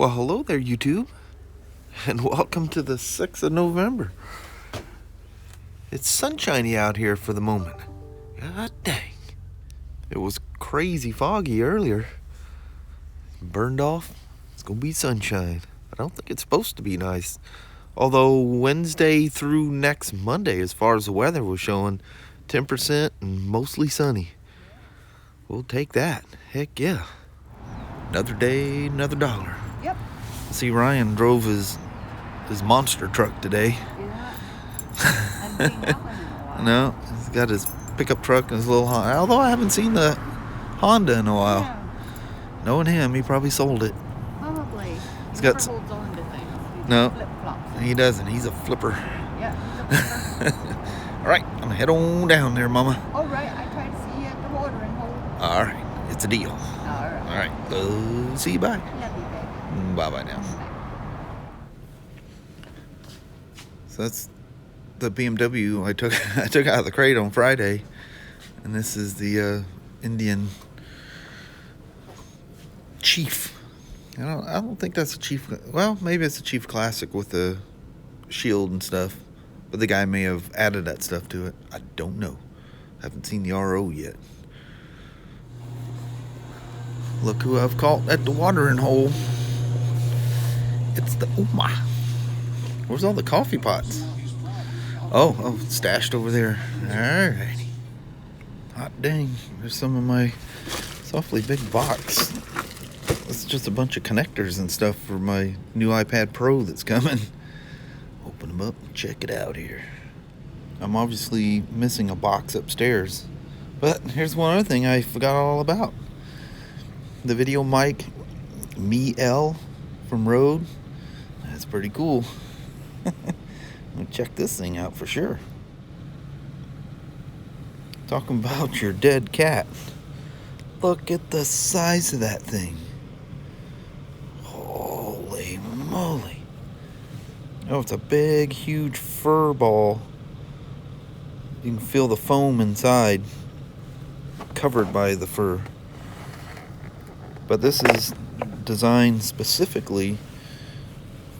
Well, hello there, YouTube, and welcome to the 6th of November. It's sunshiny out here for the moment. God dang. It was crazy foggy earlier. Burned off. It's gonna be sunshine. I don't think it's supposed to be nice. Although Wednesday through next Monday, as far as the weather was showing, 10% and mostly sunny. We'll take that. Heck yeah. Another day, another dollar. Yep. See, Ryan drove his monster truck today. Yeah. I've seen that one in a while. No, he's got his pickup truck and his little Honda. Although I haven't seen the Honda in a while. Yeah. Knowing him, he probably sold it. Probably. He's He got never holds on to things. He No. flip-flops. He doesn't. He's a flipper. Yeah, he's a flipper. All right, I'm gonna head on down there, Mama. All right, I tried to see you at the watering hole. All right, it's a deal. All right. All right, see you. Bye. Love you, baby. Bye now. So that's the BMW I took out of the crate on Friday, and this is the Indian Chief. I don't think that's a Chief. Well, maybe it's a Chief Classic with the shield and stuff, but the guy may have added that stuff to it. I don't know. Haven't seen the RO yet. Look who I've caught at the watering hole. It's the Oma. Where's all the coffee pots? Oh, stashed over there. Alrighty. Hot dang. There's some of my softly big box. It's just a bunch of connectors and stuff for my new iPad Pro that's coming. Open them up and check it out here. I'm obviously missing a box upstairs. But here's one other thing I forgot all about. The VideoMic Me L from Rode. That's pretty cool. I'll check this thing out for sure. Talking about your dead cat. Look at the size of that thing. Holy moly. Oh, it's a big, huge fur ball. You can feel the foam inside, covered by the fur. But this is designed specifically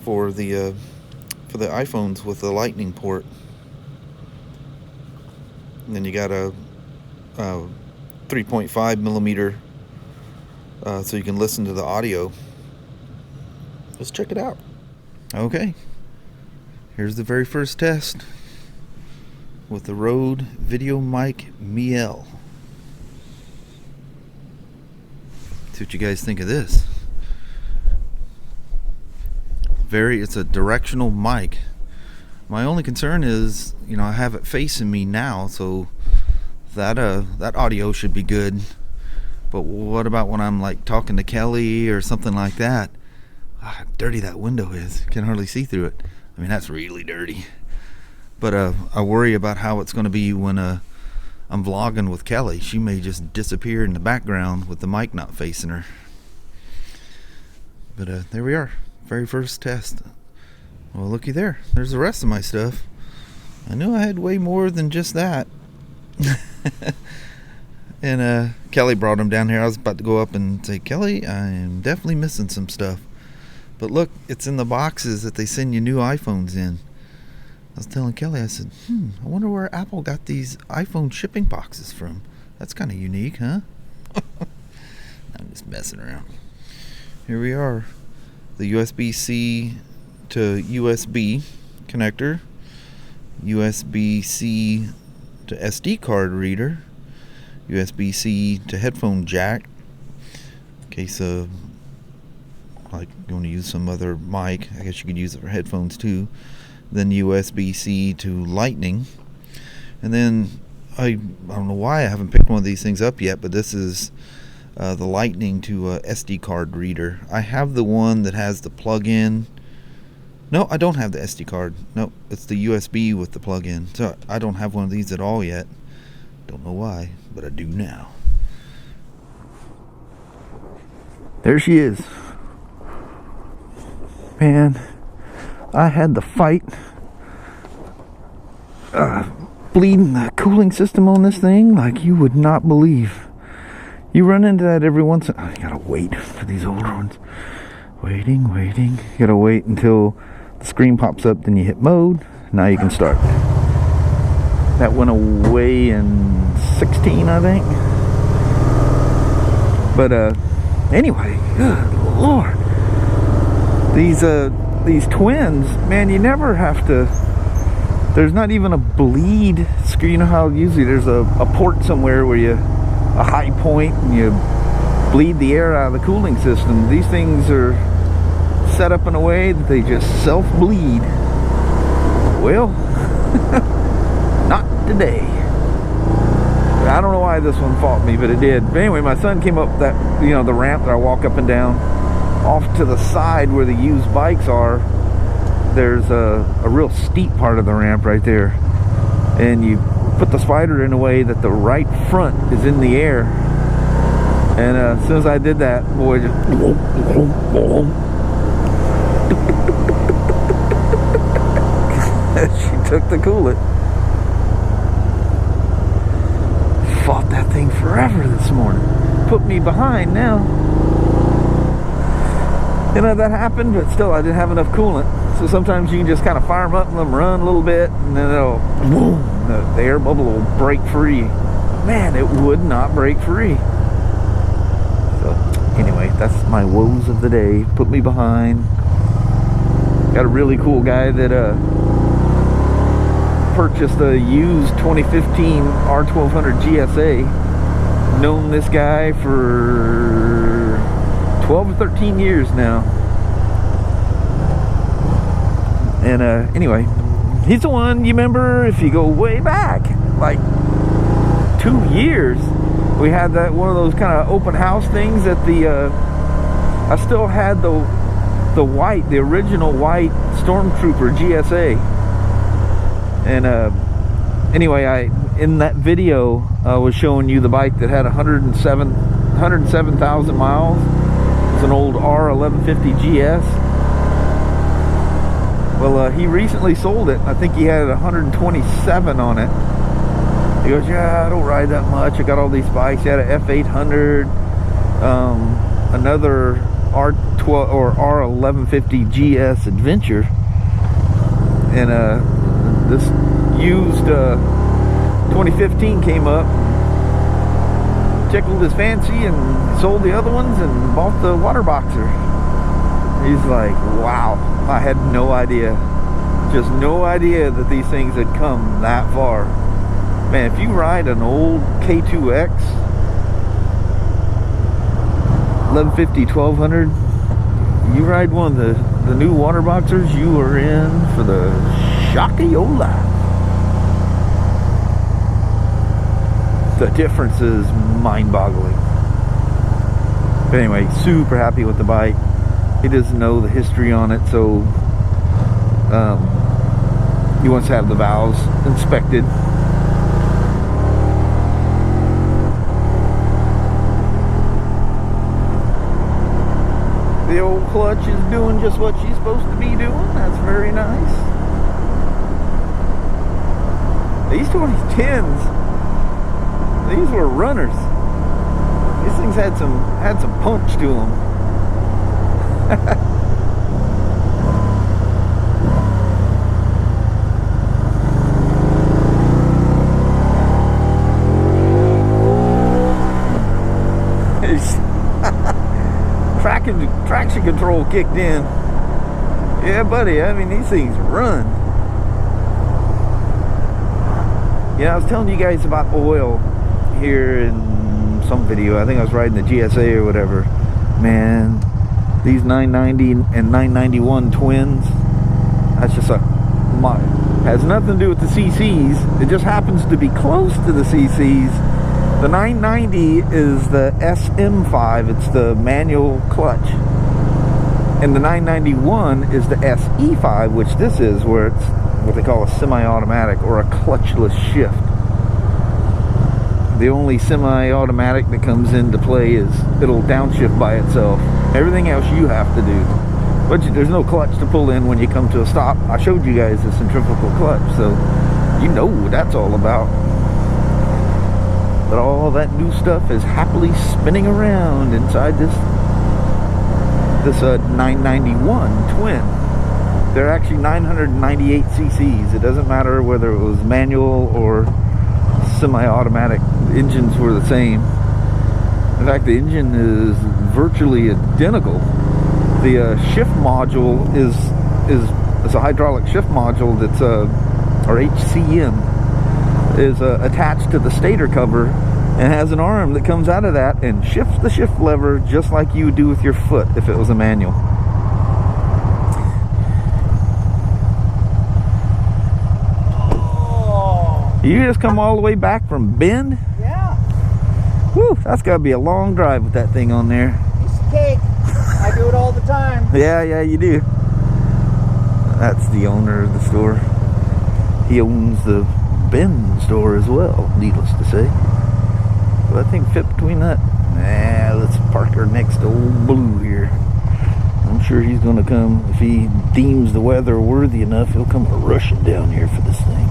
for the iPhones with the lightning port. And then you got a 3.5 millimeter so you can listen to the audio. Let's check it out. Okay, here's the very first test with the Rode VideoMic Me L. See what you guys think of this. It's a directional mic. My only concern is, I have it facing me now, so that audio should be good. But what about when I'm like talking to Kelly or something like that? How dirty that window is. Can hardly see through it. I mean, that's really dirty. But I worry about how it's going to be when I'm vlogging with Kelly. She may just disappear in the background with the mic not facing her. But there we are. Very first test. Well, looky there. There's the rest of my stuff. I knew I had way more than just that. And Kelly brought him down here. I was about to go up and say, Kelly, I am definitely missing some stuff. But look, it's in the boxes that they send you new iPhones in. I was telling Kelly, I said, I wonder where Apple got these iPhone shipping boxes from. That's kind of unique, huh? I'm just messing around. Here we are. The USB-C to USB connector. USB-C to SD card reader. USB-C to headphone jack. In case of, like, you want to use some other mic. I guess you could use it for headphones too. Then USB-C to lightning. And then I don't know why I haven't picked one of these things up yet, but this is the lightning to SD card reader. I have the one that has the plug-in. No, I don't have the SD card. No, it's the USB with the plug-in. So I don't have one of these at all yet. Don't know why, but I do now. There she is. Man, I had the fight bleeding the cooling system on this thing like you would not believe. You run into that every once in a while. You gotta wait for these older ones. Waiting. You gotta wait until the screen pops up, then you hit mode. Now you can start. That went away in 16, I think. But anyway, good Lord. These twins, man, you never have to. There's not even a bleed screen. You know how usually there's a port somewhere where a high point and you bleed the air out of the cooling system. These things are set up in a way that they just self-bleed. Well, not today. I don't know why this one fought me, but it did. But anyway, my son came up that, you know, the ramp that I walk up and down. Off to the side where the used bikes are, there's a real steep part of the ramp right there. And you put the Spyder in a way that the right front is in the air. And as soon as I did that, boy, just she took the coolant. Fought that thing forever this morning. Put me behind now. You know, that happened, but still I didn't have enough coolant. So sometimes you can just kind of fire them up and let them run a little bit, and then it'll, boom, the air bubble will break free. Man, it would not break free. So anyway, that's my woes of the day. Put me behind. Got a really cool guy that purchased a used 2015 R1200 GSA. Known this guy for 12 or 13 years now. And anyway, he's the one, you remember, if you go way back, like 2 years, we had that one of those kind of open house things at the I still had the white, the original white Stormtrooper GSA. And anyway, in that video I was showing you the bike that had 107,000 miles. It's an old R1150 GS. Well, he recently sold it. I think he had 127 on it. He goes, yeah, I don't ride that much. I got all these bikes. He had an F800, another R12 or R1150 GS Adventure, and this used 2015 came up, tickled his fancy, and sold the other ones and bought the water boxer. He's like, wow, I had no idea, just no idea that these things had come that far. Man, if you ride an old K2X 1150 1200, you ride one of the new water boxers, you are in for the shock of your life. The difference is mind-boggling. But anyway, super happy with the bike. He doesn't know the history on it, so he wants to have the valves inspected. The old clutch is doing just what she's supposed to be doing. That's very nice. These 2010s, these were runners. These things had some punch to them. Traction control kicked in. Yeah, buddy, I mean, these things run. Yeah, I was telling you guys about oil here in some video. I think I was riding the GSA or whatever. Man, these 990 and 991 twins, that's just has nothing to do with the CCs. It just happens to be close to the CCs. The 990 is the SM5, it's the manual clutch. And the 991 is the SE5, which this is, where it's what they call a semi-automatic or a clutchless shift. The only semi-automatic that comes into play is it'll downshift by itself. Everything else you have to do. But there's no clutch to pull in when you come to a stop. I showed you guys the centrifugal clutch, so you know what that's all about. But all that new stuff is happily spinning around inside this this 991 twin. They're actually 998 cc's. It doesn't matter whether it was manual or semi-automatic. The engines were the same. In fact, the engine is virtually identical. The shift module is a hydraulic shift module that's or HCM is attached to the stator cover and has an arm that comes out of that and shifts the shift lever just like you would do with your foot if it was a manual. You just come all the way back from Bend? Yeah. Whew, that's got to be a long drive with that thing on there. Piece of cake. I do it all the time. Yeah, you do. That's the owner of the store. He owns the Bend store as well, needless to say. But I think fit between that. Nah, let's park her next to old Blue here. I'm sure he's going to come. If he deems the weather worthy enough, he'll come rushing down here for this thing.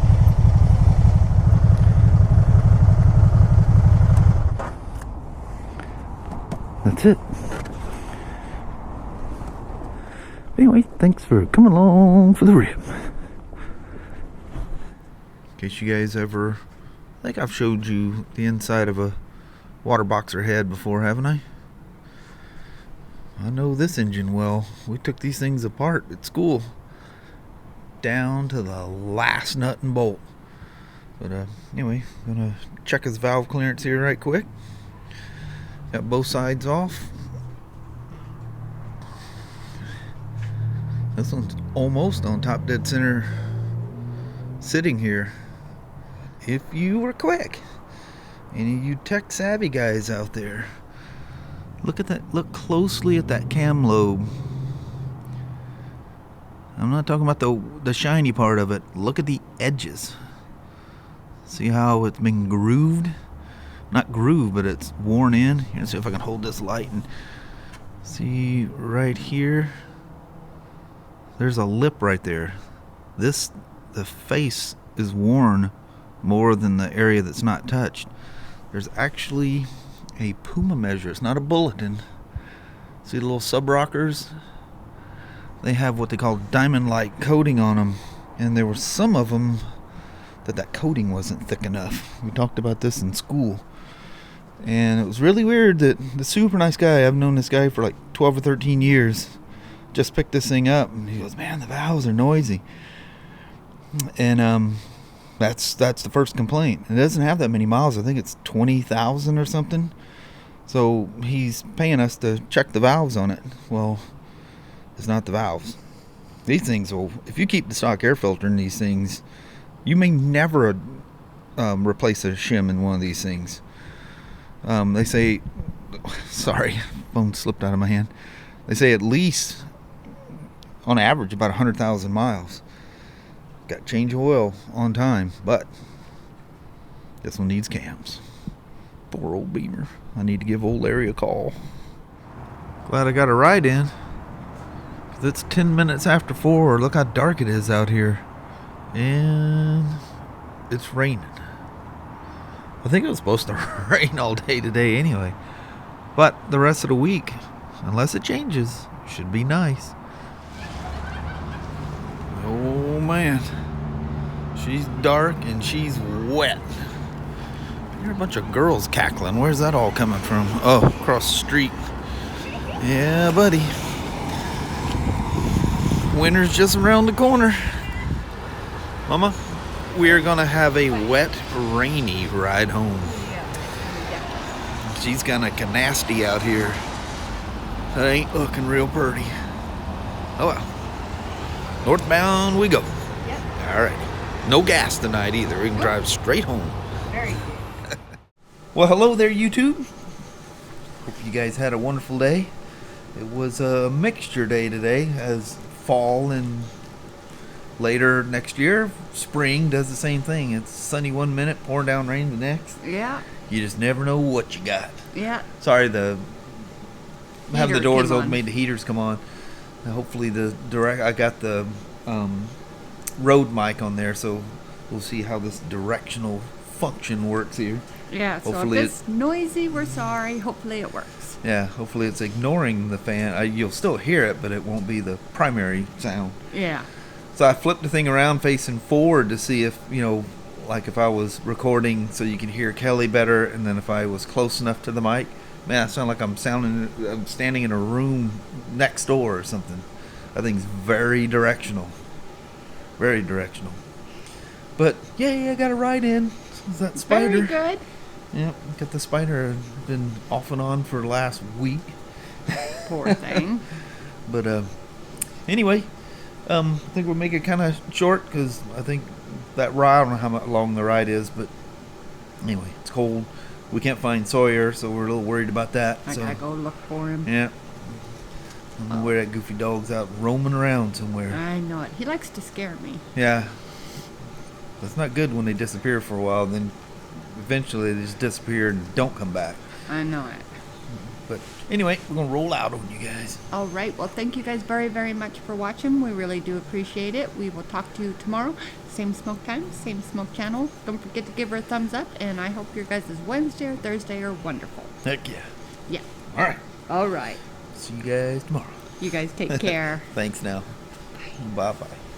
That's it. Anyway, thanks for coming along for the rip. In case you guys ever, I think I've showed you the inside of a water boxer head before, haven't I? I know this engine well. We took these things apart at school, down to the last nut and bolt. But anyway, I'm gonna check his valve clearance here right quick. Got both sides off. This one's almost on top dead center sitting here. If you were quick, any of you tech savvy guys out there, look at that. Look closely at that cam lobe. I'm not talking about the shiny part of it. Look at the edges. See how it's been grooved? Not grooved, but it's worn in. Here, let's see if I can hold this light and see right here. There's a lip right there. The face is worn more than the area that's not touched. There's actually a Puma measure. It's not a bulletin. See the little sub rockers? They have what they call diamond-like coating on them, and there were some of them that coating wasn't thick enough. We talked about this in school. And it was really weird that the super nice guy, I've known this guy for like 12 or 13 years, just picked this thing up and he goes, man, the valves are noisy. And that's the first complaint. It doesn't have that many miles. I think it's 20,000 or something. So he's paying us to check the valves on it. Well, it's not the valves. These things will, if you keep the stock air filter in these things, you may never replace a shim in one of these things. They say, sorry, phone slipped out of my hand. They say at least, on average, about 100,000 miles. Got to change oil on time, but this one needs cams. Poor old Beamer. I need to give old Larry a call. Glad I got a ride in. 'Cause it's 10 minutes after 4. Look how dark it is out here. And it's raining. I think it was supposed to rain all day today anyway. But the rest of the week, unless it changes, should be nice. Oh man. She's dark and she's wet. I hear a bunch of girls cackling. Where's that all coming from? Oh, across the street. Yeah, buddy. Winter's just around the corner. Mama, we are gonna have a wet, rainy ride home. She's kinda nasty out here. That ain't looking real pretty. Oh well. Northbound we go. Yep. Alright. No gas tonight either. We can drive straight home. Very good. Well, hello there, YouTube. Hope you guys had a wonderful day. It was a mixture day today, as fall and later next year, spring does the same thing. It's sunny 1 minute, pouring down rain the next. Yeah. You just never know what you got. Yeah. Sorry, have the doors came open, on. made the heaters come on. Hopefully I got the Rode mic on there, so we'll see how this directional function works here. Yeah, so Hopefully if it's noisy, we're sorry. Hopefully it works. Yeah, hopefully it's ignoring the fan. You'll still hear it, but it won't be the primary sound. Yeah. So I flipped the thing around facing forward to see if, like if I was recording so you could hear Kelly better, and then if I was close enough to the mic. Man, I sound like I'm standing in a room next door or something. I think it's very directional. Very directional. But, yeah, I got a ride in. Is that Spyder? Very good. Yep, got the Spyder. Been off and on for the last week. Poor thing. But, anyway, I think we'll make it kind of short because I think that ride, I don't know how long the ride is, but anyway, it's cold. We can't find Sawyer, so we're a little worried about that. I gotta go look for him. Yeah. I don't know where that goofy dog's out roaming around somewhere. I know it. He likes to scare me. Yeah. That's not good when they disappear for a while, then eventually they just disappear and don't come back. I know it. But anyway, we're going to roll out on you guys. All right. Well, thank you guys very, very much for watching. We really do appreciate it. We will talk to you tomorrow. Same smoke time, same smoke channel. Don't forget to give her a thumbs up, and I hope your guys' Wednesday or Thursday are wonderful. Heck yeah. Yeah. All right. All right. See you guys tomorrow. You guys take care. Thanks now. Bye-bye.